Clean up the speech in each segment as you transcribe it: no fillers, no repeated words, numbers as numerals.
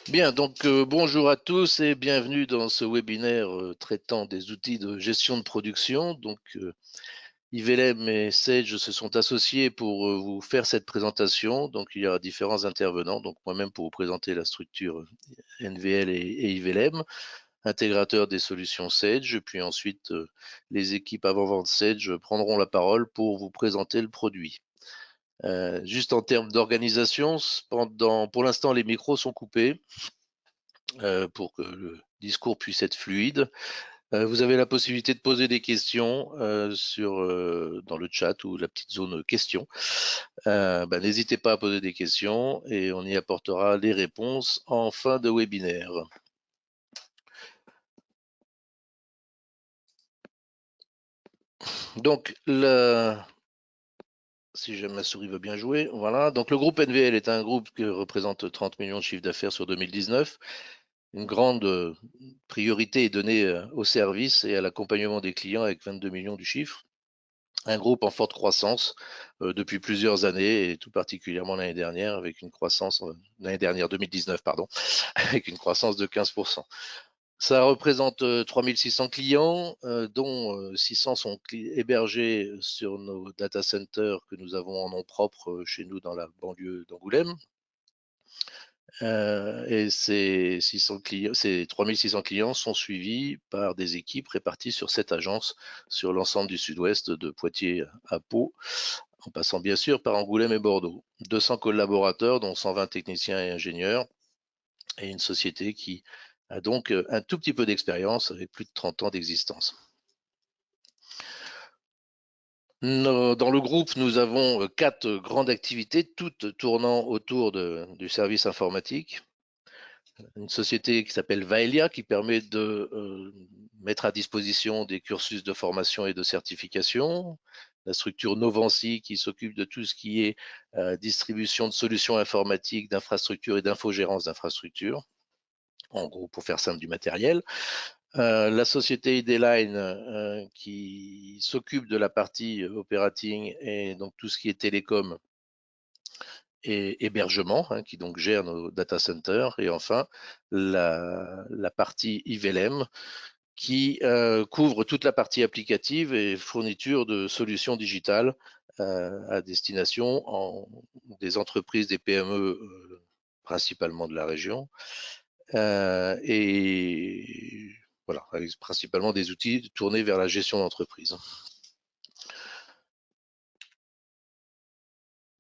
Bien, donc bonjour à tous et bienvenue dans ce webinaire traitant des outils de gestion de production. Donc IVLM et Sage se sont associés pour vous faire cette présentation. Donc il y aura différents intervenants. Donc moi-même pour vous présenter la structure NVL et IVLM, intégrateur des solutions Sage. Puis ensuite les équipes avant-vente Sage prendront la parole pour vous présenter le produit. Juste en termes d'organisation, pour l'instant les micros sont coupés pour que le discours puisse être fluide. Vous avez la possibilité de poser des questions dans le chat ou la petite zone questions. N'hésitez pas à poser des questions et on y apportera les réponses en fin de webinaire. Donc, si ma souris veut bien jouer, voilà. Donc, le groupe NVL est un groupe qui représente 30 millions de chiffre d'affaires sur 2019. Une grande priorité est donnée au service et à l'accompagnement des clients avec 22 millions du chiffre. Un groupe en forte croissance depuis plusieurs années et tout particulièrement l'année dernière avec une croissance, l'année dernière 2019 pardon, avec une croissance de 15%. Ça représente 3600 clients, dont 600 sont hébergés sur nos data centers que nous avons en nom propre chez nous dans la banlieue d'Angoulême. Et ces 3600 clients sont suivis par des équipes réparties sur 7 agences sur l'ensemble du sud-ouest de Poitiers à Pau, en passant bien sûr par Angoulême et Bordeaux. 200 collaborateurs, dont 120 techniciens et ingénieurs, et une société qui a donc un tout petit peu d'expérience avec plus de 30 ans d'existence. Dans le groupe, nous avons 4 grandes activités, toutes tournant autour du service informatique. Une société qui s'appelle Vaelia, qui permet de mettre à disposition des cursus de formation et de certification. La structure Novancy, qui s'occupe de tout ce qui est distribution de solutions informatiques, d'infrastructures et d'infogérance d'infrastructures. En gros, pour faire simple, du matériel. La société Ideline, qui s'occupe de la partie operating et donc tout ce qui est télécom et hébergement, qui donc gère nos data centers. Et enfin, la partie IVLM, qui couvre toute la partie applicative et fourniture de solutions digitales à destination des entreprises, des PME, principalement de la région, et voilà, avec principalement des outils tournés vers la gestion d'entreprise.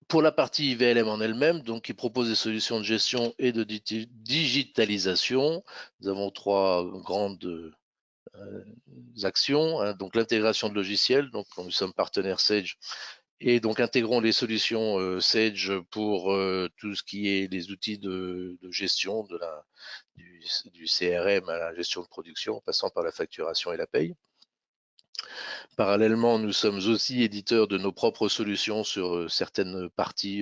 Pour la partie IVLM en elle-même, donc qui propose des solutions de gestion et de digitalisation, nous avons 3 grandes actions. Donc l'intégration de logiciels, donc nous sommes partenaires Sage et donc intégrons les solutions Sage pour tout ce qui est les outils de gestion du CRM à la gestion de production, en passant par la facturation et la paye. Parallèlement, nous sommes aussi éditeurs de nos propres solutions sur certaines parties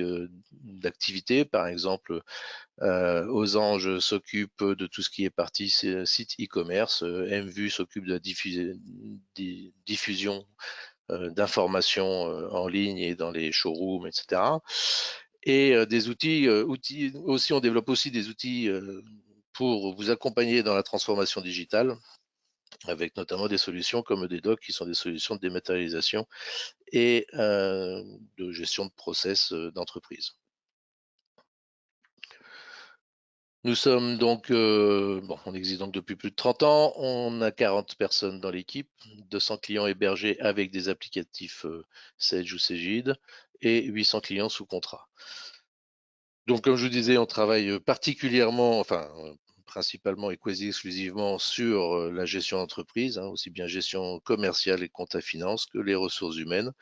d'activité. Par exemple, Osange s'occupe de tout ce qui est partie site e-commerce. MVU s'occupe de la diffusion d'informations en ligne et dans les showrooms, etc. Et des outils aussi, on développe aussi des outils pour vous accompagner dans la transformation digitale, avec notamment des solutions comme des docs qui sont des solutions de dématérialisation et de gestion de process d'entreprise. Nous sommes donc, on existe donc depuis plus de 30 ans, on a 40 personnes dans l'équipe, 200 clients hébergés avec des applicatifs Sage ou Cegid et 800 clients sous contrat. Donc comme je vous disais, on travaille particulièrement, principalement et quasi exclusivement sur la gestion d'entreprise, aussi bien gestion commerciale et compta finance que les ressources humaines,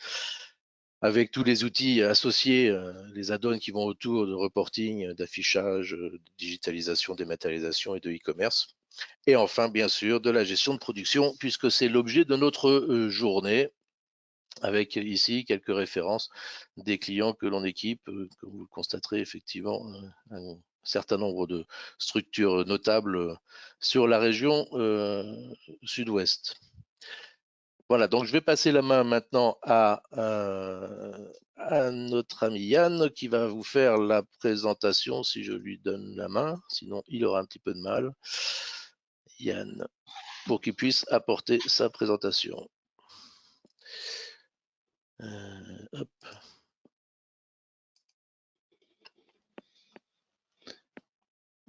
avec tous les outils associés, les add-ons qui vont autour de reporting, d'affichage, de digitalisation, dématérialisation et de e-commerce. Et enfin, bien sûr, de la gestion de production, puisque c'est l'objet de notre journée, avec ici quelques références des clients que l'on équipe, comme vous le constaterez effectivement, un certain nombre de structures notables sur la région sud-ouest. Voilà, donc je vais passer la main maintenant à notre ami Yann qui va vous faire la présentation si je lui donne la main, sinon il aura un petit peu de mal. Yann, pour qu'il puisse apporter sa présentation. Hop.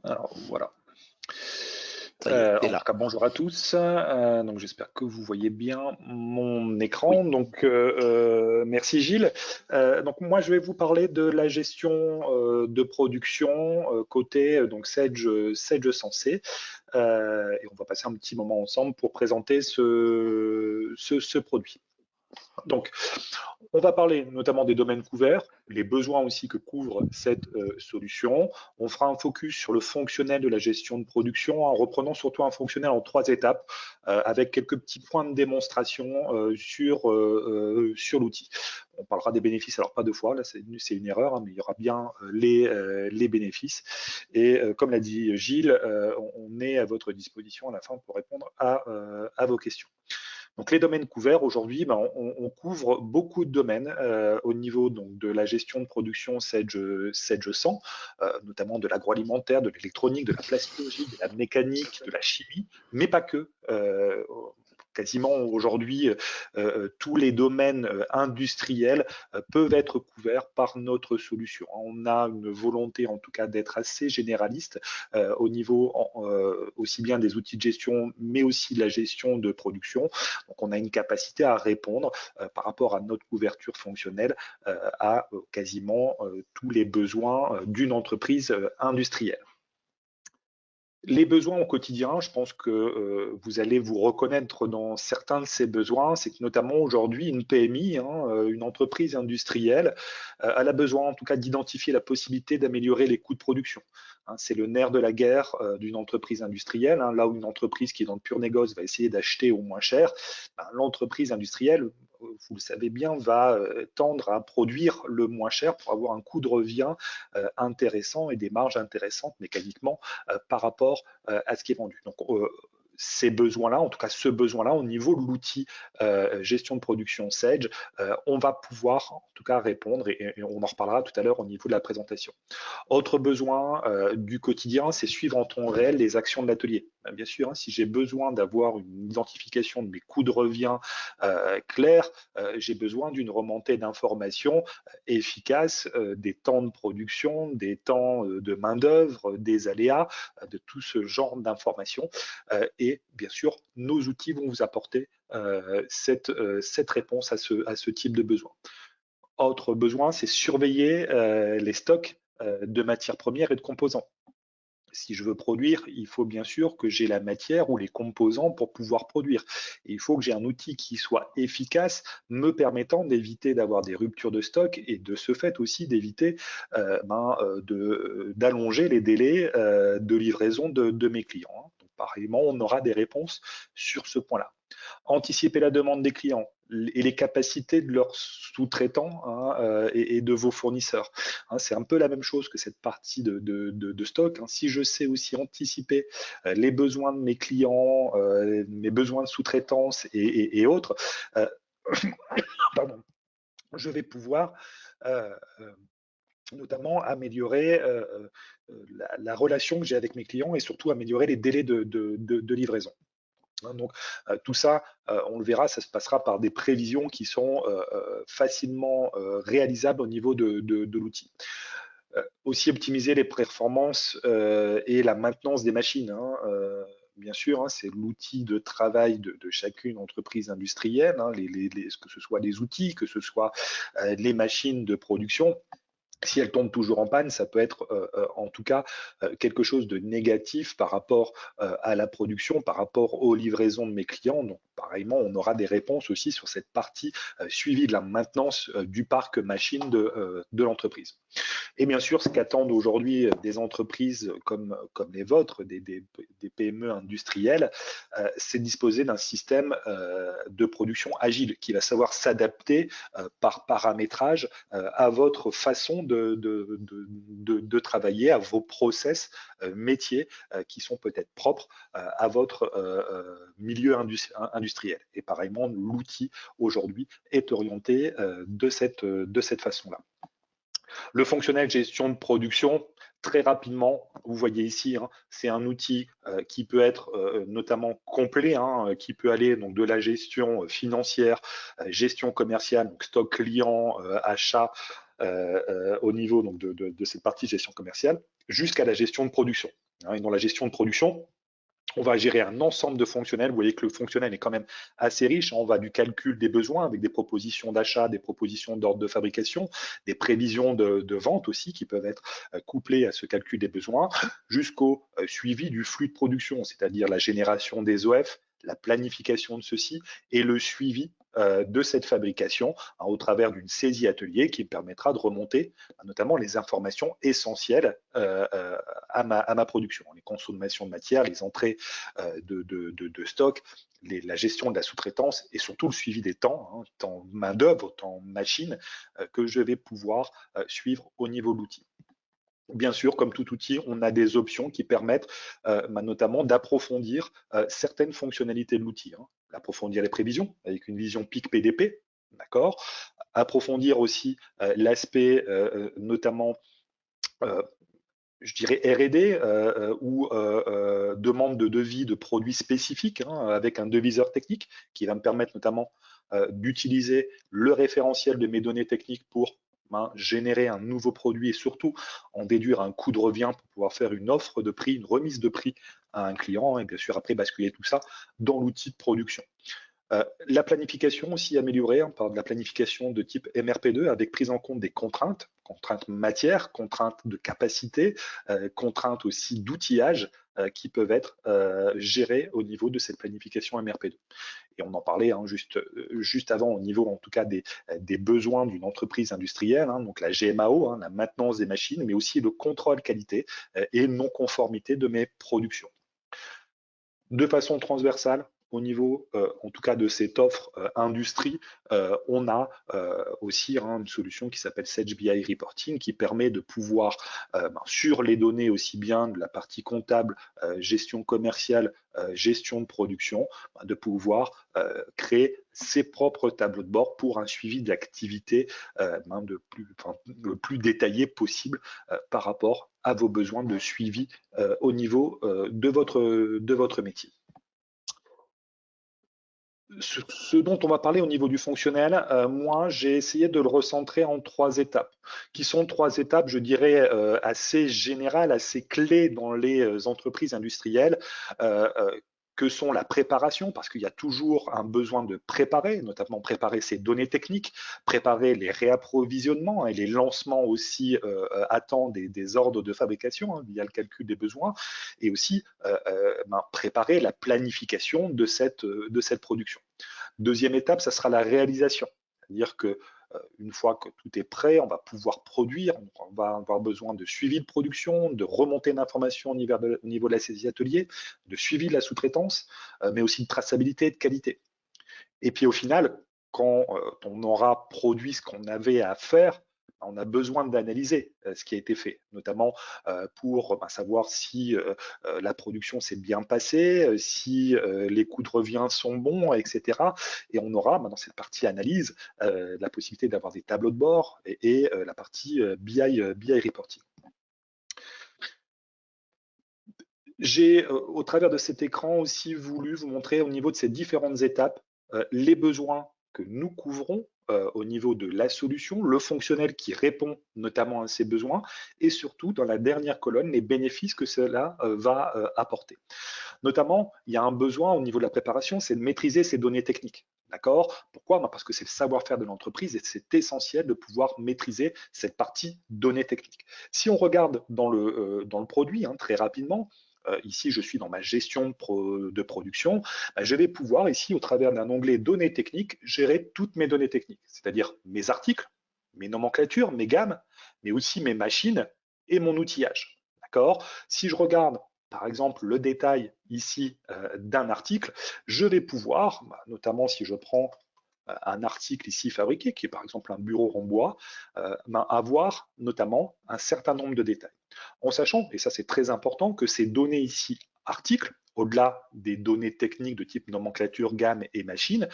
Alors voilà. T'es En là. tout cas, bonjour à tous. Donc j'espère que vous voyez bien mon Oui. écran. Donc merci Gilles. Donc moi je vais vous parler de la gestion de production côté donc Sage Sensei. Et on va passer un petit moment ensemble pour présenter ce produit. Donc, on va parler notamment des domaines couverts, les besoins aussi que couvre cette solution. On fera un focus sur le fonctionnel de la gestion de production en reprenant surtout un fonctionnel en 3 étapes avec quelques petits points de démonstration sur l'outil. On parlera des bénéfices, alors pas deux fois, là c'est une erreur, hein, mais il y aura bien les bénéfices. Et comme l'a dit Gilles, on est à votre disposition à la fin pour répondre à vos questions. Donc les domaines couverts aujourd'hui, ben, on couvre beaucoup de domaines au niveau donc, de la gestion de production Sage 100, notamment de l'agroalimentaire, de l'électronique, de la plasturgie, de la mécanique, de la chimie, mais pas que. Quasiment aujourd'hui, tous les domaines industriels peuvent être couverts par notre solution. On a une volonté en tout cas d'être assez généraliste au niveau aussi bien des outils de gestion, mais aussi de la gestion de production. Donc on a une capacité à répondre par rapport à notre couverture fonctionnelle à quasiment tous les besoins d'une entreprise industrielle. Les besoins au quotidien, je pense que vous allez vous reconnaître dans certains de ces besoins. C'est que notamment aujourd'hui, une PMI, une entreprise industrielle, elle a besoin en tout cas d'identifier la possibilité d'améliorer les coûts de production. C'est le nerf de la guerre d'une entreprise industrielle. Là où une entreprise qui est dans le pur négoce va essayer d'acheter au moins cher, l'entreprise industrielle, vous le savez bien, va tendre à produire le moins cher pour avoir un coût de revient intéressant et des marges intéressantes mécaniquement par rapport à ce qui est vendu. Donc, ces besoins-là, en tout cas ce besoin-là, au niveau de l'outil gestion de production Sage, on va pouvoir en tout cas répondre et on en reparlera tout à l'heure au niveau de la présentation. Autre besoin du quotidien, c'est suivre en temps réel les actions de l'atelier. Bien sûr, si j'ai besoin d'avoir une identification de mes coûts de revient clairs, j'ai besoin d'une remontée d'informations efficace des temps de production, des temps de main-d'œuvre, des aléas, de tout ce genre d'informations. Et bien sûr, nos outils vont vous apporter cette réponse à ce type de besoin. Autre besoin, c'est surveiller les stocks de matières premières et de composants. Si je veux produire, il faut bien sûr que j'ai la matière ou les composants pour pouvoir produire. Et il faut que j'ai un outil qui soit efficace, me permettant d'éviter d'avoir des ruptures de stock et de ce fait aussi d'éviter d'allonger les délais de livraison de mes clients. Donc, pareillement, on aura des réponses sur ce point-là. Anticiper la demande des clients et les capacités de leurs sous-traitants et de vos fournisseurs. C'est un peu la même chose que cette partie de stock. Si je sais aussi anticiper les besoins de mes clients, mes besoins de sous-traitance et autres, pardon, je vais pouvoir notamment améliorer la relation que j'ai avec mes clients et surtout améliorer les délais de livraison. Donc tout ça, on le verra, ça se passera par des prévisions qui sont facilement réalisables au niveau de l'outil. Aussi optimiser les performances et la maintenance des machines. Bien sûr, c'est l'outil de travail de chacune entreprise industrielle, que ce soit les outils, que ce soit les machines de production. Si elle tombe toujours en panne, ça peut être en tout cas quelque chose de négatif par rapport à la production, par rapport aux livraisons de mes clients. Donc, pareillement, on aura des réponses aussi sur cette partie suivie de la maintenance du parc machine de l'entreprise. Et bien sûr, ce qu'attendent aujourd'hui des entreprises comme les vôtres, des PME industrielles, c'est disposer d'un système de production agile qui va savoir s'adapter par paramétrage à votre façon de travailler, à vos process métiers qui sont peut-être propres à votre milieu industrielle. Et pareillement, l'outil aujourd'hui est orienté de cette façon-là. Le fonctionnel gestion de production, très rapidement, vous voyez ici, hein, c'est un outil qui peut être notamment complet, hein, qui peut aller donc, de la gestion financière, gestion commerciale, donc stock client, achat, au niveau donc, de cette partie gestion commerciale, jusqu'à la gestion de production. Hein, et dans la gestion de production, on va gérer un ensemble de fonctionnels. Vous voyez que le fonctionnel est quand même assez riche. On va du calcul des besoins avec des propositions d'achat, des propositions d'ordre de fabrication, des prévisions de vente aussi qui peuvent être couplées à ce calcul des besoins, jusqu'au suivi du flux de production, c'est-à-dire la génération des OF, la planification de ceci et le suivi de cette fabrication hein, au travers d'une saisie atelier qui permettra de remonter notamment les informations essentielles à ma production, les consommations de matière, les entrées de stock, la gestion de la sous-traitance et surtout le suivi des temps, hein, temps main-d'œuvre, temps machine, que je vais pouvoir suivre au niveau de l'outil. Bien sûr, comme tout outil, on a des options qui permettent notamment d'approfondir certaines fonctionnalités de l'outil. Hein. Approfondir les prévisions avec une vision PIC PDP, d'accord. Approfondir aussi l'aspect notamment je dirais R&D ou demande de devis de produits spécifiques hein, avec un deviseur technique qui va me permettre notamment d'utiliser le référentiel de mes données techniques pour générer un nouveau produit et surtout en déduire un coût de revient pour pouvoir faire une offre de prix, une remise de prix à un client et bien sûr après basculer tout ça dans l'outil de production. La planification aussi améliorée hein, par de la planification de type MRP2 avec prise en compte des contraintes, contraintes matière, contraintes de capacité, contraintes aussi d'outillage qui peuvent être gérées au niveau de cette planification MRP2. Et on en parlait hein, juste avant au niveau en tout cas des besoins d'une entreprise industrielle, hein, donc la GMAO, hein, la maintenance des machines, mais aussi le contrôle qualité et non-conformité de mes productions. De façon transversale, au niveau, en tout cas, de cette offre industrie, on a aussi hein, une solution qui s'appelle Sage BI Reporting qui permet de pouvoir, sur les données aussi bien de la partie comptable, gestion commerciale, gestion de production, de pouvoir créer ses propres tableaux de bord pour un suivi d'activité le plus détaillé possible par rapport à vos besoins de suivi au niveau de votre métier. Ce dont on va parler au niveau du fonctionnel, moi j'ai essayé de le recentrer en 3 étapes, qui sont 3 étapes, je dirais, assez générales, assez clés dans les entreprises industrielles, que sont la préparation, parce qu'il y a toujours un besoin de préparer, notamment préparer ces données techniques, préparer les réapprovisionnements et les lancements aussi à temps des ordres de fabrication hein, via le calcul des besoins, et aussi préparer la planification de cette production. Deuxième étape, ça sera la réalisation, c'est-à-dire que une fois que tout est prêt, on va pouvoir produire, on va avoir besoin de suivi de production, de remontée d'informations au niveau de la saisie atelier, de suivi de la sous-traitance, mais aussi de traçabilité et de qualité. Et puis au final, quand on aura produit ce qu'on avait à faire, on a besoin d'analyser ce qui a été fait, notamment pour savoir si la production s'est bien passée, si les coûts de revient sont bons, etc. Et on aura dans cette partie analyse la possibilité d'avoir des tableaux de bord et la partie BI reporting. J'ai, au travers de cet écran aussi voulu vous montrer au niveau de ces différentes étapes les besoins que nous couvrons au niveau de la solution, le fonctionnel qui répond notamment à ces besoins et surtout dans la dernière colonne, les bénéfices que cela va apporter. Notamment, il y a un besoin au niveau de la préparation, c'est de maîtriser ces données techniques. D'accord? Pourquoi? Parce que c'est le savoir-faire de l'entreprise et c'est essentiel de pouvoir maîtriser cette partie données techniques. Si on regarde dans le produit, hein, très rapidement, ici, je suis dans ma gestion de production. Je vais pouvoir ici, au travers d'un onglet données techniques, gérer toutes mes données techniques, c'est-à-dire mes articles, mes nomenclatures, mes gammes, mais aussi mes machines et mon outillage. D'accord? Si je regarde par exemple le détail ici d'un article, je vais pouvoir, notamment si je prends un article ici fabriqué, qui est par exemple un bureau en bois, avoir notamment un certain nombre de détails. En sachant, et ça c'est très important, que ces données ici, articles, au-delà des données techniques de type nomenclature, gamme et machine,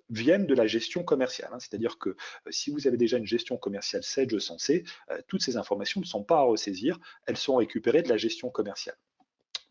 viennent de la gestion commerciale, hein. C'est-à-dire que si vous avez déjà une gestion commerciale Sage Sensei, toutes ces informations ne sont pas à ressaisir, elles sont récupérées de la gestion commerciale.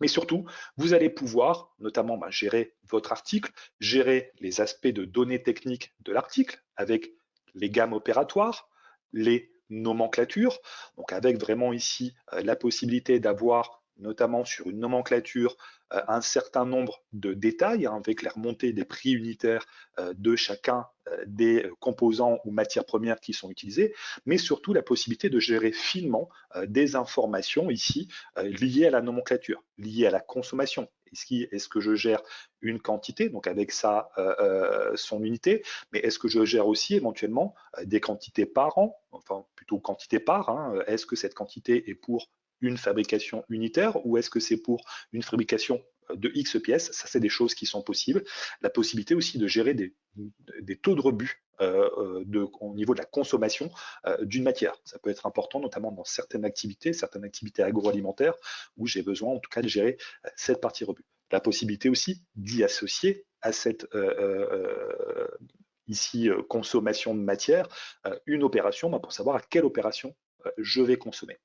Mais surtout, vous allez pouvoir notamment gérer votre article, gérer les aspects de données techniques de l'article avec les gammes opératoires, les nomenclatures, donc avec vraiment ici la possibilité d'avoir notamment sur une nomenclature un certain nombre de détails, hein, avec la remontée des prix unitaires de chacun des composants ou matières premières qui sont utilisées, mais surtout la possibilité de gérer finement des informations ici liées à la nomenclature, liées à la consommation. Est-ce que je gère une quantité, donc avec ça, son unité, mais est-ce que je gère aussi éventuellement des quantités par an, enfin plutôt quantité par, hein, est-ce que cette quantité est pour une fabrication unitaire ou est-ce que c'est pour une fabrication de X pièces? Ça, c'est des choses qui sont possibles. La possibilité aussi de gérer des taux de rebut au niveau de la consommation d'une matière. Ça peut être important, notamment dans certaines activités agroalimentaires, où j'ai besoin en tout cas de gérer cette partie rebut. La possibilité aussi d'y associer à cette ici consommation de matière, une opération pour savoir à quelle opération je vais consommer.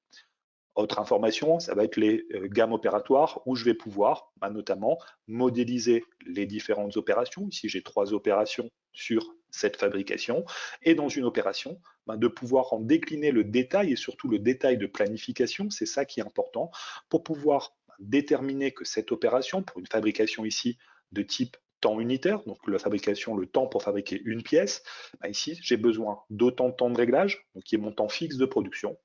Autre information, ça va être les gammes opératoires où je vais pouvoir notamment modéliser les différentes opérations. Ici, j'ai 3 opérations sur cette fabrication et dans une opération, de pouvoir en décliner le détail et surtout le détail de planification, c'est ça qui est important pour pouvoir déterminer que cette opération, pour une fabrication ici de type temps unitaire, donc la fabrication, le temps pour fabriquer une pièce, ici j'ai besoin d'autant de temps de réglage, donc qui est mon temps fixe de production,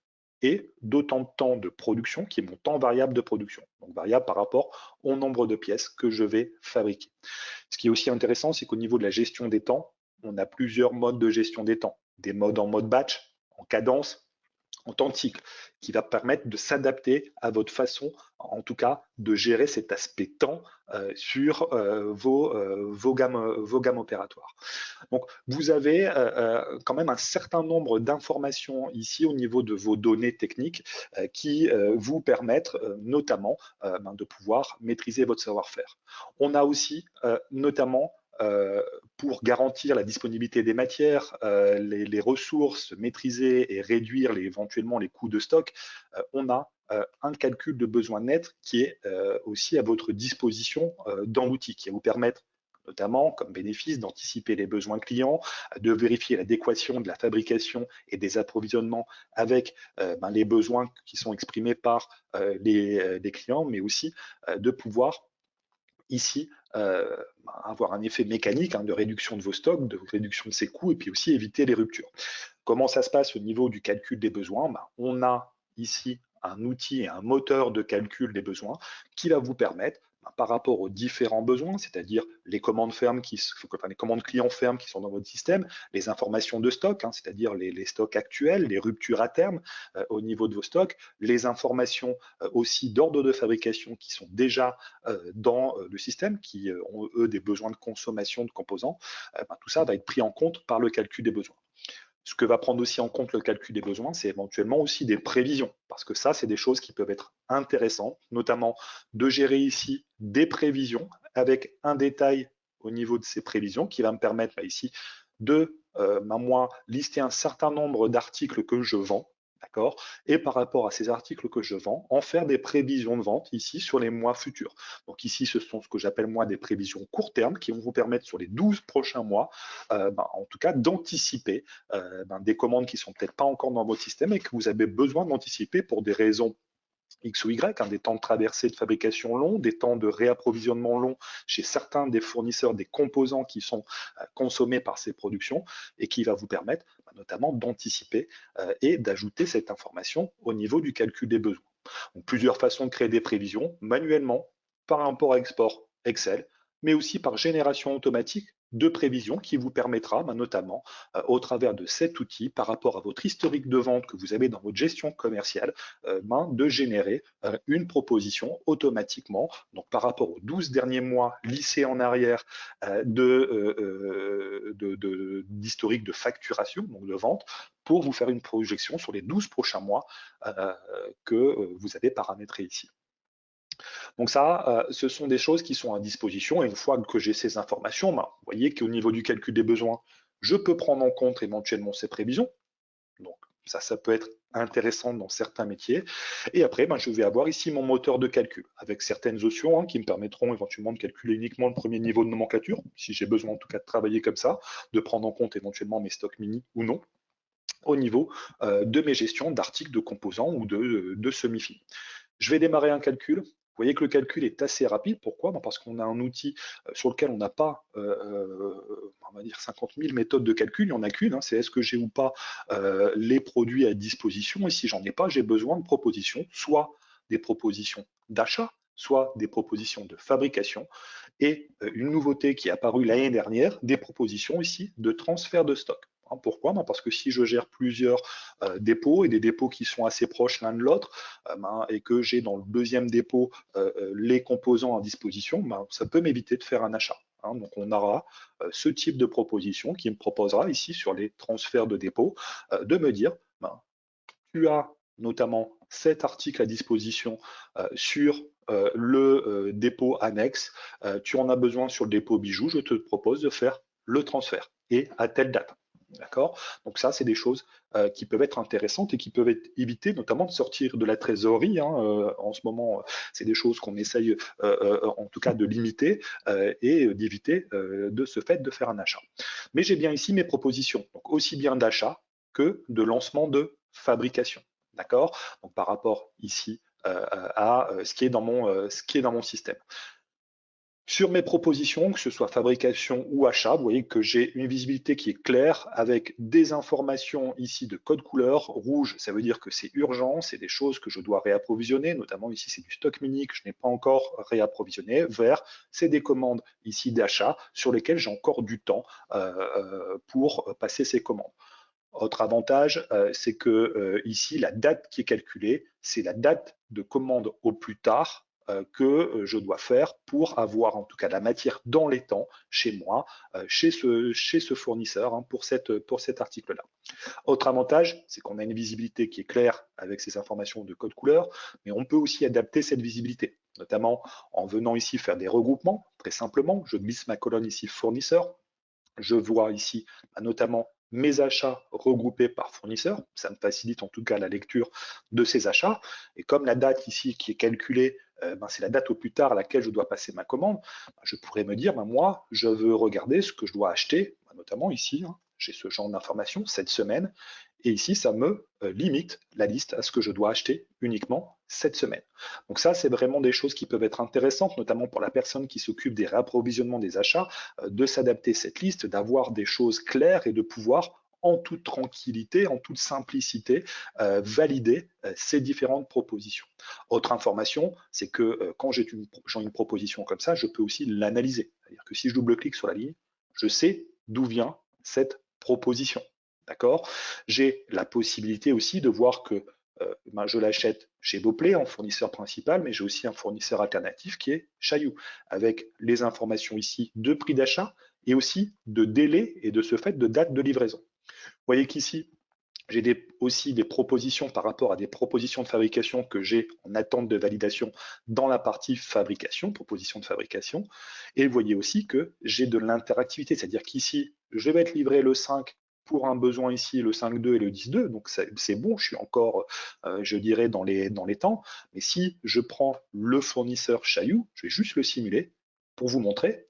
et d'autant de temps de production qui est mon temps variable de production, donc variable par rapport au nombre de pièces que je vais fabriquer. Ce qui est aussi intéressant, c'est qu'au niveau de la gestion des temps, on a plusieurs modes de gestion des temps. Des modes en mode batch, en cadence, en temps de cycle, qui va permettre de s'adapter à votre façon, en tout cas, de gérer cet aspect temps sur vos gammes opératoires. Donc, vous avez quand même un certain nombre d'informations ici au niveau de vos données techniques qui vous permettent notamment de pouvoir maîtriser votre savoir-faire. On a aussi notamment pour garantir la disponibilité des matières, les ressources, maîtriser et réduire éventuellement les coûts de stock, on a un calcul de besoin net qui est aussi à votre disposition dans l'outil, qui va vous permettre notamment comme bénéfice d'anticiper les besoins clients, de vérifier l'adéquation de la fabrication et des approvisionnements avec les besoins qui sont exprimés par les clients, mais aussi de pouvoir ici avoir un effet mécanique de réduction de vos stocks, de réduction de ses coûts, et puis aussi éviter les ruptures. Comment ça se passe au niveau du calcul des besoins? On a ici un outil et un moteur de calcul des besoins qui va vous permettre, par rapport aux différents besoins, c'est-à-dire les commandes fermes les commandes clients fermes qui sont dans votre système, les informations de stock, c'est-à-dire les stocks actuels, les ruptures à terme au niveau de vos stocks, les informations aussi d'ordre de fabrication qui sont déjà dans le système, qui ont eux des besoins de consommation de composants, tout ça va être pris en compte par le calcul des besoins. Ce que va prendre aussi en compte le calcul des besoins, c'est éventuellement aussi des prévisions, parce que ça, c'est des choses qui peuvent être intéressantes, notamment de gérer ici des prévisions avec un détail au niveau de ces prévisions qui va me permettre ici de, moi, lister un certain nombre d'articles que je vends, d'accord, et par rapport à ces articles que je vends, en faire des prévisions de vente ici sur les mois futurs. Donc ici, ce sont ce que j'appelle moi des prévisions court terme qui vont vous permettre sur les 12 prochains mois, en tout cas, d'anticiper des commandes qui sont peut-être pas encore dans votre système et que vous avez besoin d'anticiper pour des raisons X ou Y, des temps de traversée de fabrication longs, des temps de réapprovisionnement longs chez certains des fournisseurs des composants qui sont consommés par ces productions et qui va vous permettre notamment d'anticiper et d'ajouter cette information au niveau du calcul des besoins. Donc, plusieurs façons de créer des prévisions, manuellement, par import-export Excel, mais aussi par génération automatique de prévisions qui vous permettra notamment au travers de cet outil par rapport à votre historique de vente que vous avez dans votre gestion commerciale de générer une proposition automatiquement, donc par rapport aux 12 derniers mois lissés en arrière d'historique de facturation, donc de vente, pour vous faire une projection sur les 12 prochains mois que vous avez paramétré ici. Donc ça, ce sont des choses qui sont à disposition. Et une fois que j'ai ces informations, vous voyez qu'au niveau du calcul des besoins, je peux prendre en compte éventuellement ces prévisions. Donc ça peut être intéressant dans certains métiers. Et après, je vais avoir ici mon moteur de calcul avec certaines options qui me permettront éventuellement de calculer uniquement le premier niveau de nomenclature, si j'ai besoin en tout cas de travailler comme ça, de prendre en compte éventuellement mes stocks mini ou non, au niveau de mes gestions d'articles, de composants ou de semi-finis. Je vais démarrer un calcul. Vous voyez que le calcul est assez rapide. Pourquoi? Parce qu'on a un outil sur lequel on n'a pas, on va dire 50 000 méthodes de calcul. Il n'y en a qu'une. C'est est-ce que j'ai ou pas les produits à disposition. Et si j'en ai pas, j'ai besoin de propositions, soit des propositions d'achat, soit des propositions de fabrication. Et une nouveauté qui est apparue l'année dernière, des propositions ici de transfert de stock. Pourquoi? Parce que si je gère plusieurs dépôts et des dépôts qui sont assez proches l'un de l'autre, et que j'ai dans le deuxième dépôt les composants à disposition, ça peut m'éviter de faire un achat. Donc on aura ce type de proposition qui me proposera ici sur les transferts de dépôt de me dire, tu as notamment cet article à disposition sur le dépôt annexe, tu en as besoin sur le dépôt bijoux, je te propose de faire le transfert et à telle date. D'accord? Donc ça, c'est des choses qui peuvent être intéressantes et qui peuvent éviter notamment de sortir de la trésorerie. En ce moment, c'est des choses qu'on essaye en tout cas de limiter et d'éviter de ce fait de faire un achat. Mais j'ai bien ici mes propositions, donc aussi bien d'achat que de lancement de fabrication. D'accord? Donc par rapport ici à ce qui est dans mon système. Sur mes propositions, que ce soit fabrication ou achat, vous voyez que j'ai une visibilité qui est claire avec des informations ici de code couleur. Rouge, ça veut dire que c'est urgent, c'est des choses que je dois réapprovisionner, notamment ici c'est du stock mini que je n'ai pas encore réapprovisionné. Vert, c'est des commandes ici d'achat sur lesquelles j'ai encore du temps pour passer ces commandes. Autre avantage, c'est que ici, la date qui est calculée, c'est la date de commande au plus tard que je dois faire pour avoir en tout cas la matière dans les temps chez moi, chez ce fournisseur pour cet article-là. Autre avantage, c'est qu'on a une visibilité qui est claire avec ces informations de code couleur, mais on peut aussi adapter cette visibilité, notamment en venant ici faire des regroupements. Très simplement, je glisse ma colonne ici fournisseur, je vois ici notamment mes achats regroupés par fournisseur. Ça me facilite en tout cas la lecture de ces achats. Et comme la date ici qui est calculée, c'est la date au plus tard à laquelle je dois passer ma commande, je pourrais me dire, moi, je veux regarder ce que je dois acheter, notamment ici, j'ai ce genre d'informations cette semaine, et ici, ça me limite la liste à ce que je dois acheter uniquement cette semaine. Donc ça, c'est vraiment des choses qui peuvent être intéressantes, notamment pour la personne qui s'occupe des réapprovisionnements des achats, de s'adapter cette liste, d'avoir des choses claires et de pouvoir en toute tranquillité, en toute simplicité, valider ces différentes propositions. Autre information, c'est que quand j'ai une proposition comme ça, je peux aussi l'analyser. C'est-à-dire que si je double-clique sur la ligne, je sais d'où vient cette proposition. D'accord? J'ai la possibilité aussi de voir que je l'achète chez Beauplay en fournisseur principal, mais j'ai aussi un fournisseur alternatif qui est Chaillou, avec les informations ici de prix d'achat et aussi de délai et de ce fait de date de livraison. Vous voyez qu'ici, j'ai aussi des propositions par rapport à des propositions de fabrication que j'ai en attente de validation dans la partie fabrication, proposition de fabrication. Et vous voyez aussi que j'ai de l'interactivité, c'est-à-dire qu'ici, je vais être livré le 5 pour un besoin ici, le 5.2 et le 10.2, donc c'est bon, je suis encore, je dirais, dans les temps. Mais si je prends le fournisseur Chaillou, je vais juste le simuler pour vous montrer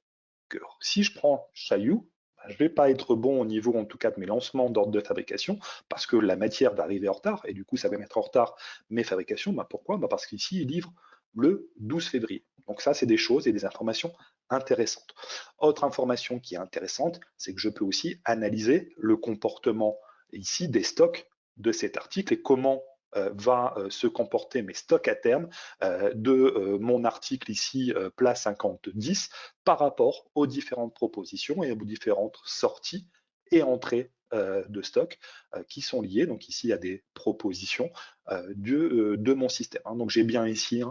que si je prends Chaillou, je ne vais pas être bon au niveau en tout cas de mes lancements d'ordre de fabrication parce que la matière va arriver en retard et du coup ça va mettre en retard mes fabrications. Pourquoi? Parce qu'ici il livre le 12 février. Donc ça c'est des choses et des informations intéressantes. Autre information qui est intéressante, c'est que je peux aussi analyser le comportement ici des stocks de cet article et comment va se comporter mes stocks à terme de mon article ici plat 50-10 par rapport aux différentes propositions et aux différentes sorties et entrées de stock qui sont liées. Donc ici, il y a des propositions de mon système. Donc j'ai bien ici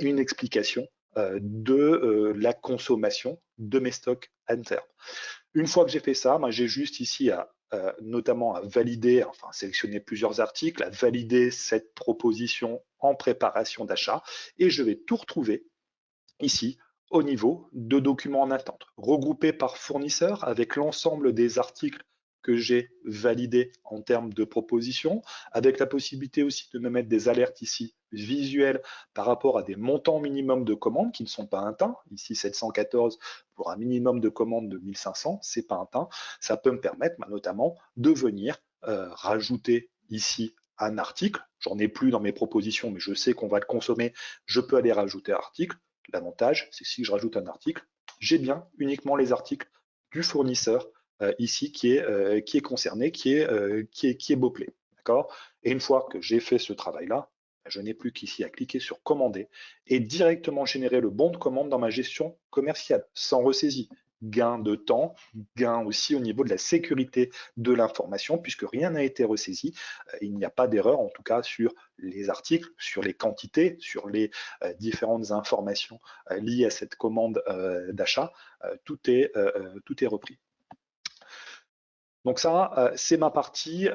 une explication de la consommation de mes stocks à terme. Une fois que j'ai fait ça, j'ai juste ici à notamment à valider, enfin sélectionner plusieurs articles, à valider cette proposition en préparation d'achat, et je vais tout retrouver ici au niveau de documents en attente, regroupés par fournisseur avec l'ensemble des articles que j'ai validés en termes de propositions, avec la possibilité aussi de me mettre des alertes ici visuelles par rapport à des montants minimum de commandes qui ne sont pas atteints. Ici 714 pour un minimum de commandes de 1500, c'est pas atteint. Ça peut me permettre notamment de venir rajouter ici un article. J'en ai plus dans mes propositions, mais je sais qu'on va le consommer. Je peux aller rajouter un article. L'avantage, c'est que si je rajoute un article, j'ai bien uniquement les articles du fournisseur ici qui est concerné, qui est boclé. D'accord. Et une fois que j'ai fait ce travail-là, je n'ai plus qu'ici à cliquer sur commander et directement générer le bon de commande dans ma gestion commerciale, sans ressaisie. Gain de temps, gain aussi au niveau de la sécurité de l'information, puisque rien n'a été ressaisi. Il n'y a pas d'erreur, en tout cas, sur les articles, sur les quantités, sur les différentes informations liées à cette commande d'achat. Tout est repris. Donc ça, c'est ma partie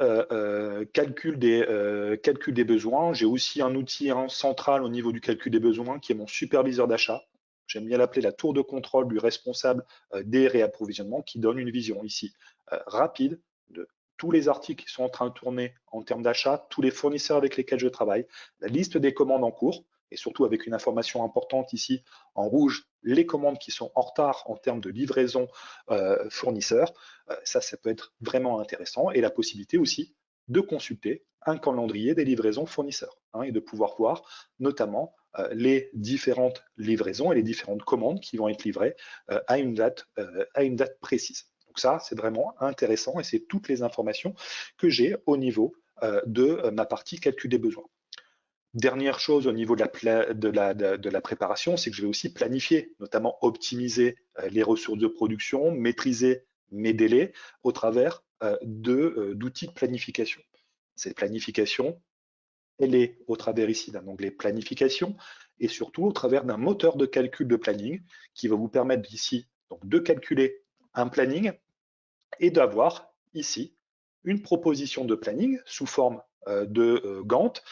calcul des besoins. J'ai aussi un outil central au niveau du calcul des besoins qui est mon superviseur d'achat. J'aime bien l'appeler la tour de contrôle du responsable des réapprovisionnements qui donne une vision ici rapide de tous les articles qui sont en train de tourner en termes d'achat, tous les fournisseurs avec lesquels je travaille, la liste des commandes en cours, et surtout avec une information importante ici en rouge, les commandes qui sont en retard en termes de livraison fournisseur. Ça peut être vraiment intéressant, et la possibilité aussi de consulter un calendrier des livraisons fournisseurs et de pouvoir voir notamment les différentes livraisons et les différentes commandes qui vont être livrées à une date précise. Donc ça, c'est vraiment intéressant et c'est toutes les informations que j'ai au niveau de ma partie calcul des besoins. Dernière chose au niveau de la préparation, c'est que je vais aussi planifier, notamment optimiser les ressources de production, maîtriser mes délais au travers d'outils de planification. Cette planification, elle est au travers ici d'un onglet planification et surtout au travers d'un moteur de calcul de planning qui va vous permettre ici donc, de calculer un planning et d'avoir ici une proposition de planning sous forme de Gantt.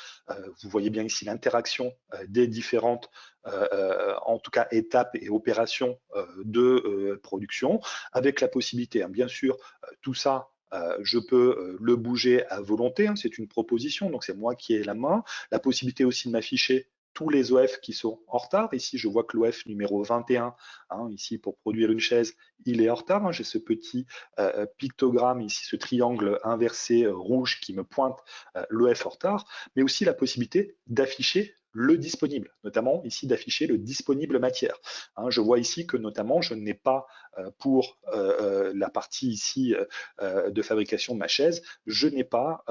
Vous voyez bien ici l'interaction des différentes, en tout cas, étapes et opérations de production, avec la possibilité, bien sûr, tout ça, je peux le bouger à volonté, c'est une proposition, donc c'est moi qui ai la main. La possibilité aussi de m'afficher tous les OF qui sont en retard. Ici, je vois que l'OF numéro 21, ici pour produire une chaise, il est en retard. J'ai ce petit pictogramme ici, ce triangle inversé rouge qui me pointe l'OF en retard, mais aussi la possibilité d'afficher le disponible, notamment ici d'afficher le disponible matière. Je vois ici que notamment je n'ai pas pour la partie ici de fabrication de ma chaise, je n'ai pas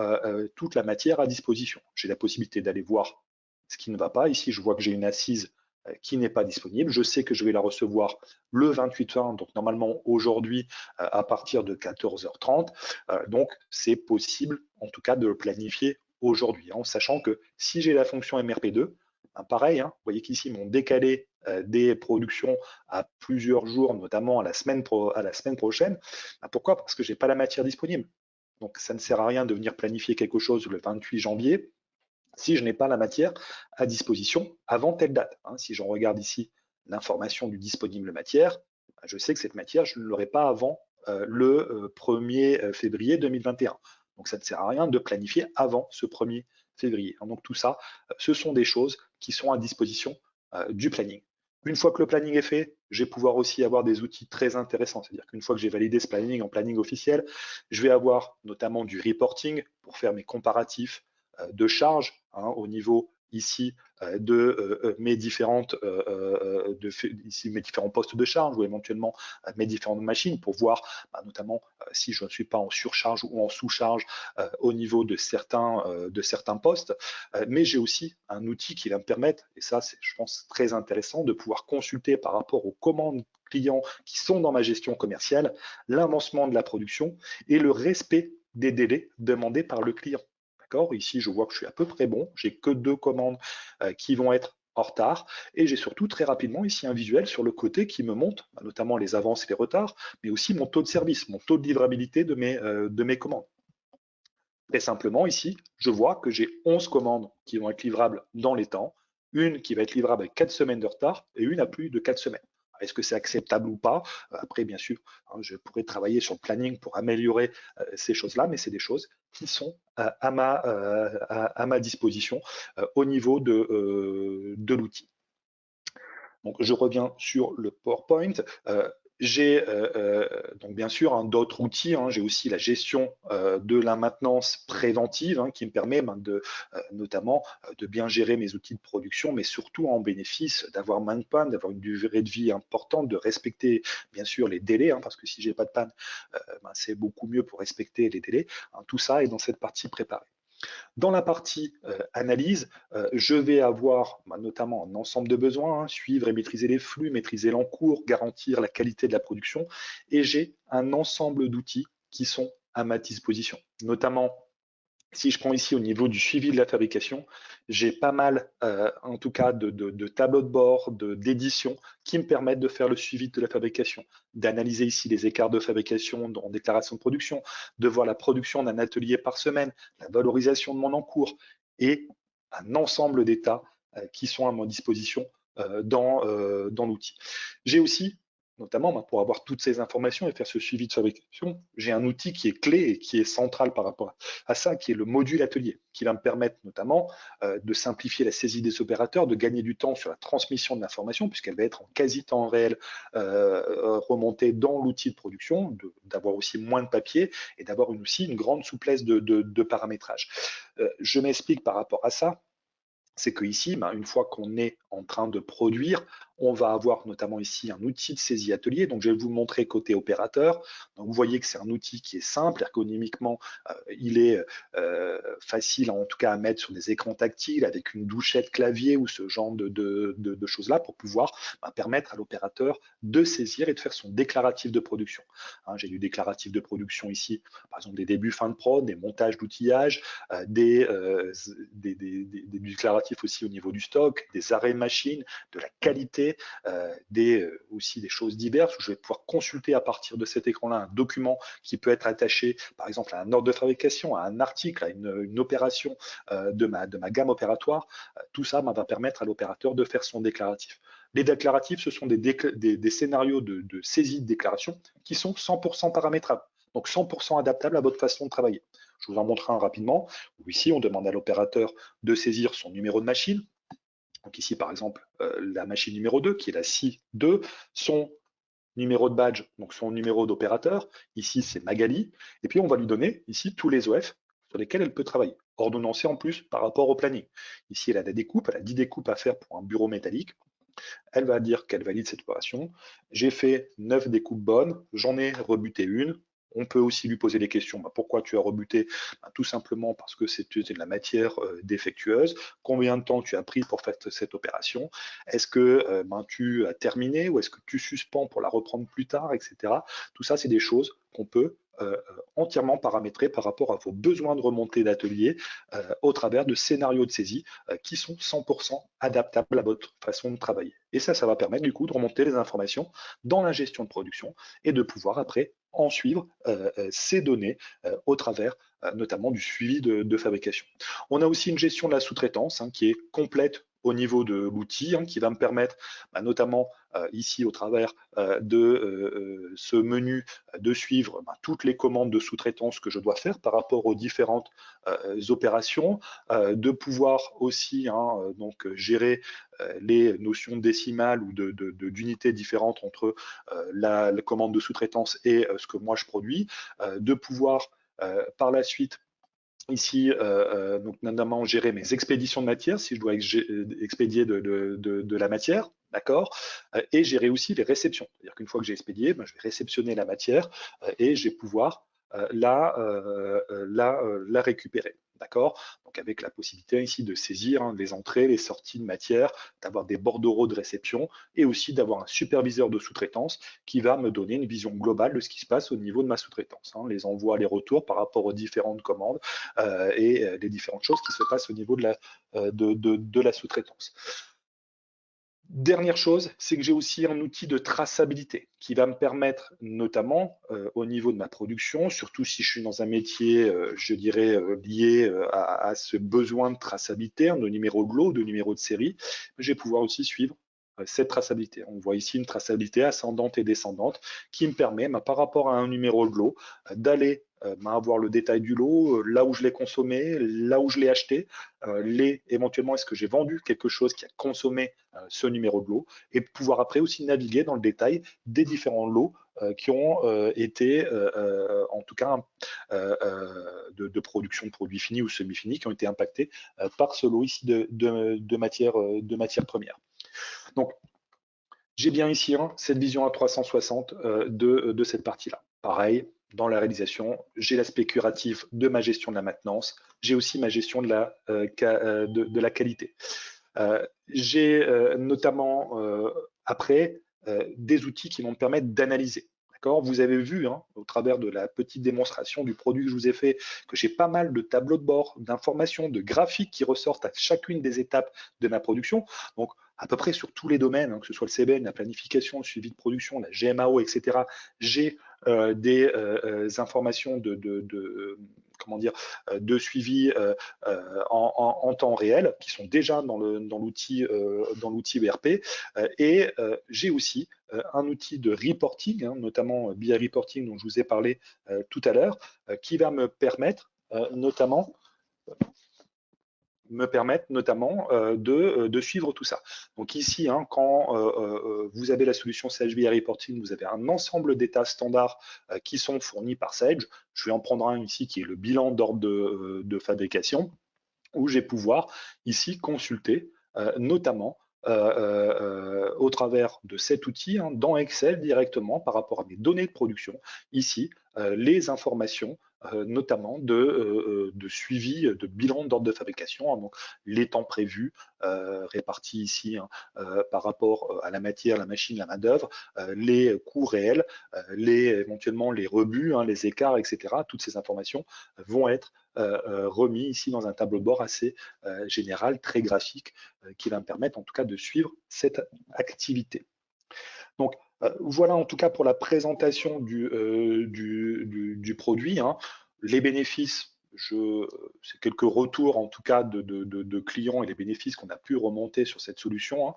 toute la matière à disposition. J'ai la possibilité d'aller voir ce qui ne va pas. Ici, je vois que j'ai une assise qui n'est pas disponible. Je sais que je vais la recevoir le 28 juin, donc normalement aujourd'hui à partir de 14h30. Donc c'est possible en tout cas de le planifier aujourd'hui, en sachant que si j'ai la fonction MRP2, pareil, vous voyez qu'ici, ils m'ont décalé des productions à plusieurs jours, notamment à la semaine prochaine. Pourquoi? Parce que je n'ai pas la matière disponible. Donc ça ne sert à rien de venir planifier quelque chose le 28 janvier si je n'ai pas la matière à disposition avant telle date. Si j'en regarde ici l'information du disponible matière, je sais que cette matière, je ne l'aurai pas avant le 1er février 2021. Donc ça ne sert à rien de planifier avant ce 1er février. Donc tout ça, ce sont des choses qui sont à disposition du planning. Une fois que le planning est fait, je vais pouvoir aussi avoir des outils très intéressants. C'est-à-dire qu'une fois que j'ai validé ce planning en planning officiel, je vais avoir notamment du reporting pour faire mes comparatifs de charges au niveau ici de mes différents postes de charge ou éventuellement mes différentes machines pour voir notamment si je ne suis pas en surcharge ou en sous-charge au niveau de certains postes. Mais j'ai aussi un outil qui va me permettre, et ça c'est je pense très intéressant, de pouvoir consulter par rapport aux commandes clients qui sont dans ma gestion commerciale, l'avancement de la production et le respect des délais demandés par le client. Ici, je vois que je suis à peu près bon. J'ai que 2 commandes qui vont être en retard, et j'ai surtout très rapidement ici un visuel sur le côté qui me montre notamment les avances et les retards, mais aussi mon taux de service, mon taux de livrabilité de mes commandes. Très simplement, ici, je vois que j'ai 11 commandes qui vont être livrables dans les temps, une qui va être livrable avec 4 semaines de retard et une à plus de 4 semaines. Est-ce que c'est acceptable ou pas? Après, bien sûr, hein, je pourrais travailler sur le planning pour améliorer ces choses-là, mais c'est des choses qui sont à ma disposition au niveau de l'outil. Donc, je reviens sur le PowerPoint. J'ai donc bien sûr d'autres outils. J'ai aussi la gestion de la maintenance préventive qui me permet notamment de bien gérer mes outils de production, mais surtout en bénéfice d'avoir moins de panne, d'avoir une durée de vie importante, de respecter bien sûr les délais, parce que si j'ai pas de panne, c'est beaucoup mieux pour respecter les délais. Tout ça est dans cette partie préparée. Dans la partie analyse, je vais avoir notamment un ensemble de besoins, suivre et maîtriser les flux, maîtriser l'encours, garantir la qualité de la production, et j'ai un ensemble d'outils qui sont à ma disposition, notamment si je prends ici au niveau du suivi de la fabrication, j'ai pas mal, en tout cas, de tableaux de bord, d'éditions qui me permettent de faire le suivi de la fabrication, d'analyser ici les écarts de fabrication en déclaration de production, de voir la production d'un atelier par semaine, la valorisation de mon encours et un ensemble d'états qui sont à ma disposition dans l'outil. J'ai aussi notamment pour avoir toutes ces informations et faire ce suivi de fabrication, j'ai un outil qui est clé et qui est central par rapport à ça, qui est le module atelier, qui va me permettre notamment de simplifier la saisie des opérateurs, de gagner du temps sur la transmission de l'information, puisqu'elle va être en quasi temps réel remontée dans l'outil de production, d'avoir aussi moins de papier et d'avoir aussi une grande souplesse de paramétrage. Je m'explique par rapport à ça. C'est que ici, une fois qu'on est en train de produire, on va avoir notamment ici un outil de saisie atelier. Donc, je vais vous le montrer côté opérateur. Donc, vous voyez que c'est un outil qui est simple, ergonomiquement, il est facile en tout cas à mettre sur des écrans tactiles avec une douchette clavier ou ce genre de choses-là pour pouvoir permettre à l'opérateur de saisir et de faire son déclaratif de production. J'ai du déclaratif de production ici, par exemple des débuts, fin de prod, des montages d'outillage, des déclaratifs aussi au niveau du stock, des arrêts de machine, de la qualité, aussi des choses diverses où je vais pouvoir consulter à partir de cet écran-là un document qui peut être attaché par exemple à un ordre de fabrication, à un article, à une opération de ma gamme opératoire. Tout ça va permettre à l'opérateur de faire son déclaratif. Les déclaratifs, ce sont des scénarios de saisie de déclaration qui sont 100% paramétrables, donc 100% adaptables à votre façon de travailler. Je vous en montre un rapidement, où ici on demande à l'opérateur de saisir son numéro de machine. Donc ici par exemple la machine numéro 2 qui est la SI2, son numéro de badge, donc son numéro d'opérateur, ici c'est Magali, et puis on va lui donner ici tous les OF sur lesquels elle peut travailler, ordonnancés en plus par rapport au planning. Ici elle a la découpe, elle a 10 découpes à faire pour un bureau métallique, elle va dire qu'elle valide cette opération. J'ai fait 9 découpes bonnes, j'en ai rebuté une. On peut aussi lui poser des questions. Pourquoi tu as rebuté? Tout simplement parce que c'était de la matière défectueuse. Combien de temps tu as pris pour faire cette opération? Est-ce que tu as terminé ou est-ce que tu suspends pour la reprendre plus tard, etc. Tout ça, c'est des choses qu'on peut entièrement paramétrer par rapport à vos besoins de remontée d'atelier au travers de scénarios de saisie qui sont 100% adaptables à votre façon de travailler. Et ça va permettre du coup de remonter les informations dans la gestion de production et de pouvoir après en suivre ces données au travers notamment du suivi de fabrication. On a aussi une gestion de la sous-traitance qui est complète au niveau de l'outil, qui va me permettre notamment ici au travers de ce menu de suivre toutes les commandes de sous-traitance que je dois faire par rapport aux différentes opérations, de pouvoir aussi donc gérer les notions décimales ou d'unités différentes entre la commande de sous-traitance et ce que moi je produis, de pouvoir par la suite ici, donc notamment gérer mes expéditions de matière, si je dois expédier de la matière, d'accord, et gérer aussi les réceptions. C'est-à-dire qu'une fois que j'ai expédié, je vais réceptionner la matière et je vais pouvoir la récupérer. D'accord. Donc avec la possibilité ici de saisir les entrées, les sorties de matière, d'avoir des bordereaux de réception et aussi d'avoir un superviseur de sous-traitance qui va me donner une vision globale de ce qui se passe au niveau de ma sous-traitance. Les envois, les retours par rapport aux différentes commandes et les différentes choses qui se passent au niveau de la sous-traitance. Dernière chose, c'est que j'ai aussi un outil de traçabilité qui va me permettre, notamment au niveau de ma production, surtout si je suis dans un métier, je dirais, lié à ce besoin de traçabilité, de numéro de lot, de numéro de série, je vais pouvoir aussi suivre cette traçabilité. On voit ici une traçabilité ascendante et descendante qui me permet, par rapport à un numéro de lot, d'aller avoir le détail du lot, là où je l'ai consommé, là où je l'ai acheté, éventuellement est-ce que j'ai vendu quelque chose qui a consommé ce numéro de lot, et pouvoir après aussi naviguer dans le détail des différents lots qui ont été, en tout cas, de production de produits finis ou semi-finis, qui ont été impactés par ce lot ici de matières premières. Donc, j'ai bien ici cette vision à 360 de cette partie-là. Pareil, dans la réalisation, j'ai l'aspect curatif de ma gestion de la maintenance, j'ai aussi ma gestion de la qualité. J'ai notamment après des outils qui vont me permettre d'analyser. Vous avez vu au travers de la petite démonstration du produit que je vous ai fait que j'ai pas mal de tableaux de bord, d'informations, de graphiques qui ressortent à chacune des étapes de ma production. Donc à peu près sur tous les domaines, que ce soit le CBN, la planification, le suivi de production, la GMAO, etc. J'ai des informations comment dire, de suivi en temps réel qui sont déjà dans l'outil ERP. Et j'ai aussi un outil de reporting, notamment BI Reporting dont je vous ai parlé tout à l'heure, qui va me permettre notamment de suivre tout ça. Donc ici, quand vous avez la solution Sage BI Reporting, vous avez un ensemble d'états standards qui sont fournis par Sage. Je vais en prendre un ici qui est le bilan d'ordre de fabrication, où je vais pouvoir ici consulter notamment au travers de cet outil dans Excel directement par rapport à mes données de production, ici les informations notamment de suivi de bilan d'ordre de fabrication, donc les temps prévus répartis ici par rapport à la matière, la machine, la main-d'œuvre, les coûts réels, éventuellement les rebuts, les écarts, etc. Toutes ces informations vont être remis ici dans un tableau de bord assez général, très graphique, qui va me permettre en tout cas de suivre cette activité. Donc voilà en tout cas pour la présentation du produit. Les bénéfices, c'est quelques retours en tout cas de clients et les bénéfices qu'on a pu remonter sur cette solution.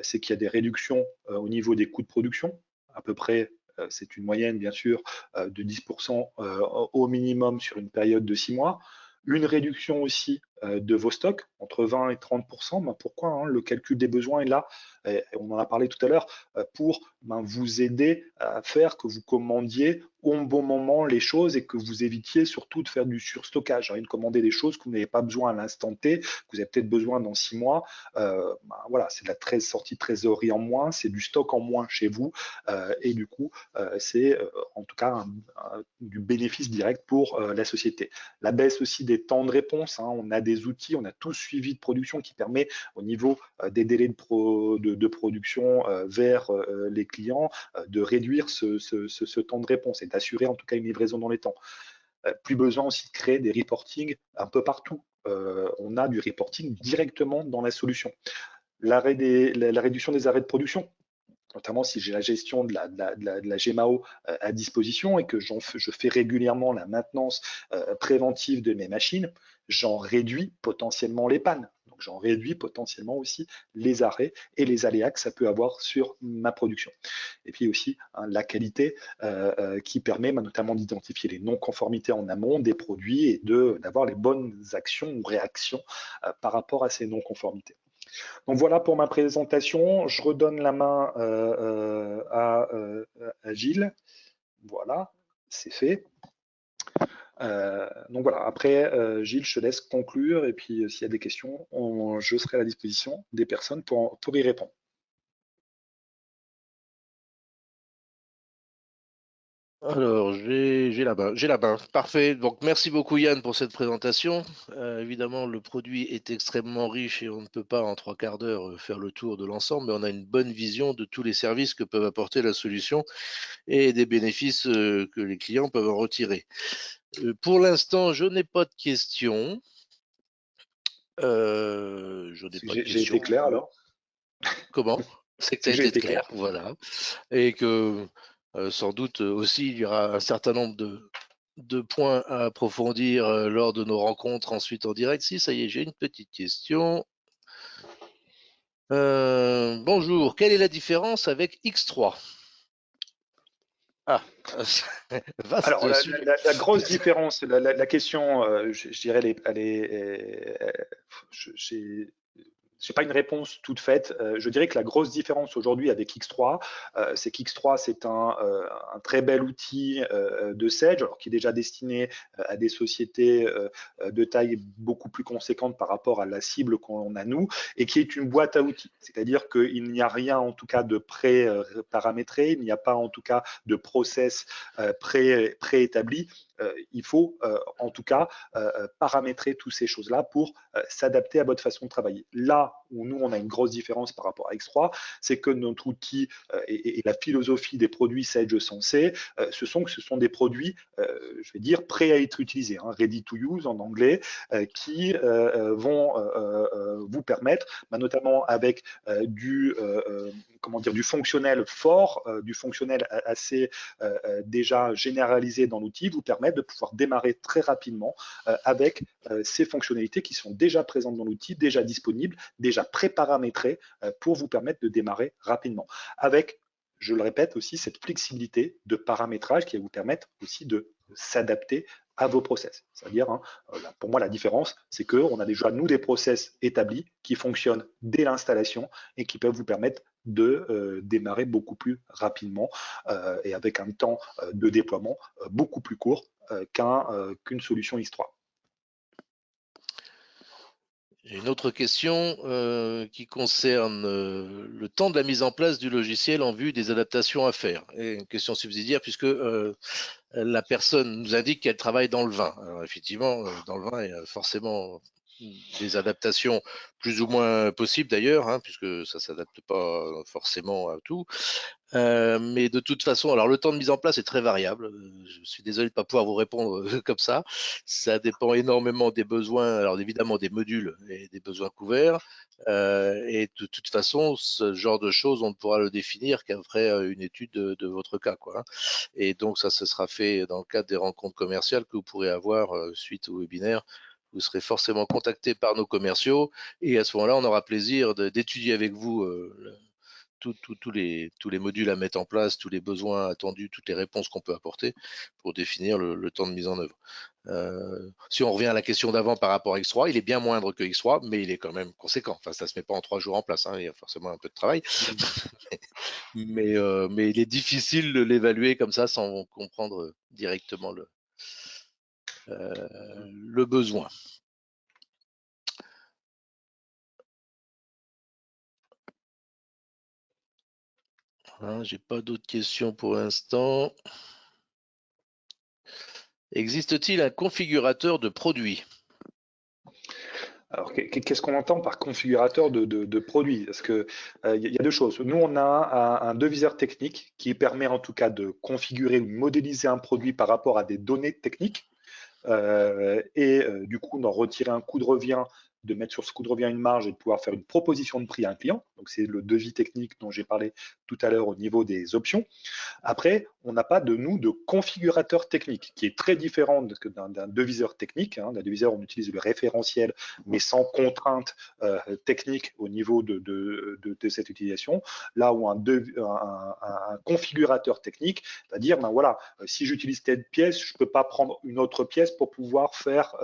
C'est qu'il y a des réductions au niveau des coûts de production, à peu près. C'est une moyenne, bien sûr, de 10% au minimum sur une période de 6 mois. Une réduction aussi de vos stocks, entre 20 et 30%. Pourquoi le calcul des besoins est là, et on en a parlé tout à l'heure, pour vous aider à faire que vous commandiez au bon moment les choses et que vous évitiez surtout de faire du surstockage, de commander des choses que vous n'avez pas besoin à l'instant T, que vous avez peut-être besoin dans 6 mois. Voilà, c'est de la sortie de trésorerie en moins, c'est du stock en moins chez vous, et du coup, c'est en tout cas du bénéfice direct pour la société. La baisse aussi des temps de réponse, on a des outils, on a tout suivi de production qui permet au niveau des délais de production vers les clients de réduire ce temps de réponse et d'assurer en tout cas une livraison dans les temps. Plus besoin aussi de créer des reportings un peu partout. On a du reporting directement dans la solution. La réduction des arrêts de production, notamment si j'ai la gestion de la GMAO à disposition et que je fais régulièrement la maintenance préventive de mes machines, j'en réduis potentiellement les pannes. Donc j'en réduis potentiellement aussi les arrêts et les aléas que ça peut avoir sur ma production. Et puis aussi la qualité qui permet notamment d'identifier les non-conformités en amont des produits et d'avoir les bonnes actions ou réactions par rapport à ces non-conformités. Donc voilà pour ma présentation. Je redonne la main à Gilles. Voilà, c'est fait. Donc voilà, après, Gilles, je te laisse conclure et puis s'il y a des questions, je serai à la disposition des personnes pour y répondre. Alors, j'ai la main. Parfait. Donc, merci beaucoup Yann pour cette présentation. Évidemment, le produit est extrêmement riche et on ne peut pas en 3/4 d'heure faire le tour de l'ensemble, mais on a une bonne vision de tous les services que peuvent apporter la solution et des bénéfices que les clients peuvent en retirer. Pour l'instant, je n'ai pas de questions. J'ai été clair alors? Comment? C'est que ça Si a j'ai été été clair, clair. voilà. Et que sans doute aussi, il y aura un certain nombre de points à approfondir lors de nos rencontres ensuite en direct. Si, ça y est, j'ai une petite question. Bonjour, quelle est la différence avec X3? Ah, Alors, vaste sujet. la grosse différence, la question, je dirais, j'ai pas une réponse toute faite. Je dirais que la grosse différence aujourd'hui avec X3, c'est qu'X3, c'est un très bel outil de Sage, alors qui est déjà destiné à des sociétés de taille beaucoup plus conséquente par rapport à la cible qu'on a nous, et qui est une boîte à outils. C'est-à-dire qu'il n'y a rien en tout cas de pré-paramétré, il n'y a pas en tout cas de process préétabli. Il faut en tout cas paramétrer toutes ces choses-là pour s'adapter à votre façon de travailler. Là où nous, on a une grosse différence par rapport à X3, c'est que notre outil et la philosophie des produits Sage Sensei, ce sont des produits, je vais dire, prêts à être utilisés, hein, ready to use en anglais, qui vont vous permettre, notamment avec comment dire, du fonctionnel fort, du fonctionnel assez déjà généralisé dans l'outil, vous permettre de pouvoir démarrer très rapidement avec ces fonctionnalités qui sont déjà présentes dans l'outil, déjà disponibles, déjà pré-paramétrées pour vous permettre de démarrer rapidement. Avec, je le répète aussi, cette flexibilité de paramétrage qui va vous permettre aussi de s'adapter à vos process. C'est-à-dire, hein, pour moi, la différence, c'est qu'on a déjà, nous, des process établis qui fonctionnent dès l'installation et qui peuvent vous permettre de démarrer beaucoup plus rapidement et avec un temps de déploiement beaucoup plus court qu'une solution X3. Une autre question qui concerne le temps de la mise en place du logiciel en vue des adaptations à faire. Et une question subsidiaire puisque la personne nous indique qu'elle travaille dans le vin. Alors effectivement, dans le vin, il y a forcément des adaptations plus ou moins possibles d'ailleurs, hein, puisque ça s'adapte pas forcément à tout. Mais de toute façon, alors le temps de mise en place est très variable. Je suis désolé de ne pas pouvoir vous répondre comme ça. Ça dépend énormément des besoins, alors évidemment des modules et des besoins couverts. Et de toute façon, ce genre de choses, on ne pourra le définir qu'après une étude de votre cas, quoi. Et donc ça, ce sera fait dans le cadre des rencontres commerciales que vous pourrez avoir suite au webinaire. Vous serez forcément contacté par nos commerciaux et à ce moment-là, on aura plaisir d'étudier avec vous tous les modules à mettre en place, tous les besoins attendus, toutes les réponses qu'on peut apporter pour définir le temps de mise en œuvre. Si on revient à la question d'avant par rapport à X3, il est bien moindre que X3, mais il est quand même conséquent. Enfin, ça ne se met pas en 3 jours en place, hein, il y a forcément un peu de travail. Mais il est difficile de l'évaluer comme ça sans comprendre directement le besoin. Hein, j'ai pas d'autres questions pour l'instant. Existe-t-il un configurateur de produits? Alors, qu'est-ce qu'on entend par configurateur de produit? Parce que y a deux choses. Nous, on a un deviseur technique qui permet en tout cas de configurer ou modéliser un produit par rapport à des données techniques. Du coup, d'en retirer un coût de revient, de mettre sur ce coût de revient une marge et de pouvoir faire une proposition de prix à un client. Donc, c'est le devis technique dont j'ai parlé tout à l'heure au niveau des options. Après, on n'a pas de configurateur technique, qui est très différent d'un deviseur technique. Hein. D'un deviseur, on utilise le référentiel, mais sans contrainte technique au niveau de cette utilisation. Là où un configurateur technique va dire, ben voilà, si j'utilise telle pièce, je ne peux pas prendre une autre pièce pour pouvoir faire,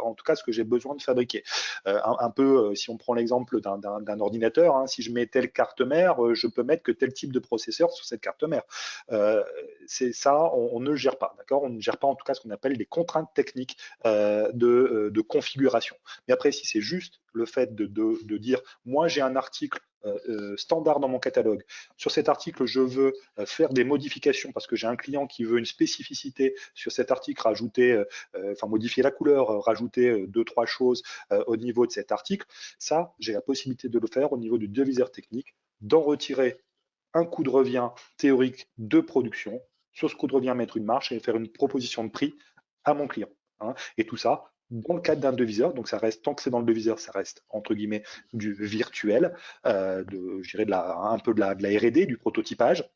en tout cas, ce que j'ai besoin de fabriquer. Un peu, si on prend l'exemple d'un ordinateur, hein, si je mets telle carte mère, je peux mettre que tel type de processeur sur cette carte mère. C'est ça, on ne le gère pas, d'accord? On ne gère pas en tout cas ce qu'on appelle les contraintes techniques de configuration. Mais après, si c'est juste le fait de dire, moi j'ai un article standard dans mon catalogue. Sur cet article, je veux faire des modifications parce que j'ai un client qui veut une spécificité sur cet article, rajouter, enfin modifier la couleur, rajouter deux, trois choses au niveau de cet article. Ça, j'ai la possibilité de le faire au niveau du deviseur technique, d'en retirer un coût de revient théorique de production. Sur ce coût de revient, mettre une marge et faire une proposition de prix à mon client. Hein. Et tout ça dans le cadre d'un deviseur. Donc ça reste, tant que c'est dans le deviseur, ça reste entre guillemets du virtuel, je dirais un peu de la R&D, du prototypage.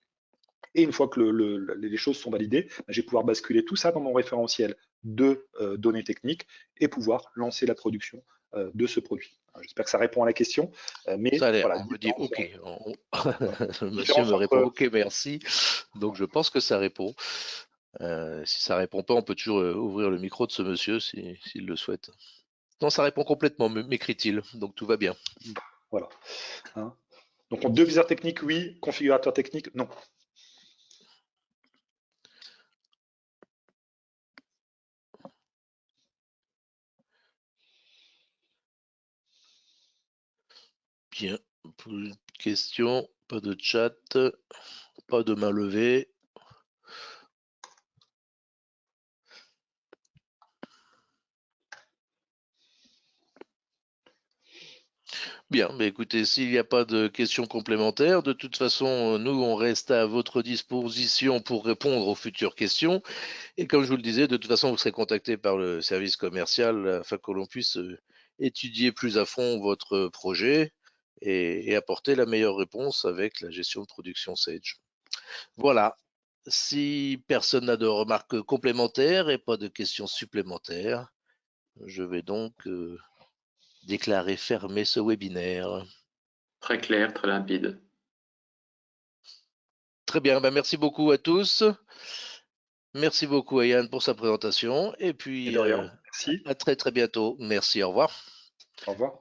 Et une fois que les choses sont validées, je vais pouvoir basculer tout ça dans mon référentiel de données techniques et pouvoir lancer la production de ce produit. J'espère que ça répond à la question, Ça mais a l'air, voilà, on me dit différence, OK. voilà, Le monsieur différence me répond entre OK, merci. Donc je pense que ça répond. Si ça répond pas, on peut toujours ouvrir le micro de ce monsieur s'il le souhaite. Non, ça répond complètement, m'écrit-il. Donc tout va bien. voilà. Hein. Donc en deviseur technique, oui, configurateur technique, non. Bien. Pas de questions, pas de chat, pas de main levée. Bien, mais écoutez, s'il n'y a pas de questions complémentaires, de toute façon, nous, on reste à votre disposition pour répondre aux futures questions. Et comme je vous le disais, de toute façon, vous serez contacté par le service commercial afin que l'on puisse étudier plus à fond votre projet et apporter la meilleure réponse avec la gestion de production Sage. Voilà. Si personne n'a de remarques complémentaires et pas de questions supplémentaires, je vais donc déclarer fermé ce webinaire. Très clair, très limpide. Très bien, ben merci beaucoup à tous. Merci beaucoup à Yann pour sa présentation et Et puis de rien, merci, à très très bientôt. Merci, au revoir. au revoir.